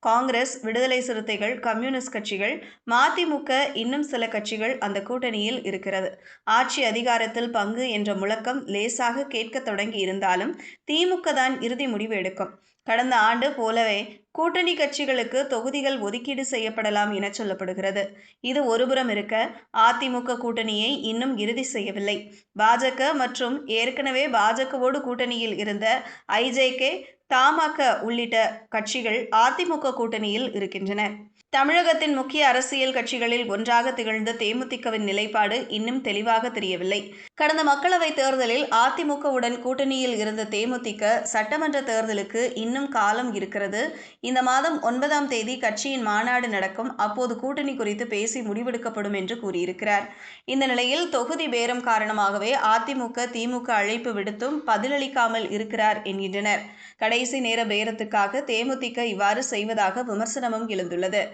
காங்கிரஸ், விடுதலை சிறுத்தைகள், கம்யூனிஸ்ட் கட்சிகள், மதிமுக இன்னும் சில கட்சிகள் அந்த கூட்டணியில் இருக்கிறது. ஆட்சி அதிகாரத்தில் பங்கு என்ற முழக்கம் லேசாக கேட்கத் தொடங்கி இருந்தாலும் திமுக தான் இறுதி முடிவு எடுக்கும். கடந்த ஆண்டு போலவே கூட்டணி கட்சிகளுக்கு தொகுதிகள் ஒதுக்கீடு செய்யப்படலாம் என சொல்லப்படுகிறது. இது ஒருபுறம் இருக்க, அதிமுக கூட்டணியை இன்னும் இறுதி செய்யவில்லை. பாஜக மற்றும் ஏற்கனவே பாஜகவோடு கூட்டணியில் இருந்த ஐஜேகே, தமாக உள்ளிட்ட கட்சிகள் அதிமுக கூட்டணியில் இருக்கின்றன. தமிழகத்தின் முக்கிய அரசியல் கட்சிகளில் ஒன்றாக திகழ்ந்த தேமுதிகவின் நிலைப்பாடு இன்னும் தெளிவாக தெரியவில்லை. கடந்த மக்களவைத் தேர்தலில் அதிமுகவுடன் கூட்டணியில் இருந்த தேமுதிக, சட்டமன்ற தேர்தலுக்கு இன்னும் காலம் இருக்கிறது. இந்த மாதம் 9ஆம் தேதி கட்சியின் மாநாடு நடக்கும். அப்போது கூட்டணி குறித்து பேசி முடிவெடுக்கப்படும் என்று கூறியிருக்கிறார். இந்த நிலையில் தொகுதி பேரம் காரணமாகவே அதிமுக, திமுக அழைப்பு விடுத்தும் பதிலளிக்காமல் இருக்கிறார் என்கின்றனர். கடைசி நேர பேரத்துக்காக தேமுதிக இவ்வாறு செய்வதாக விமர்சனமும் எழுந்துள்ளது.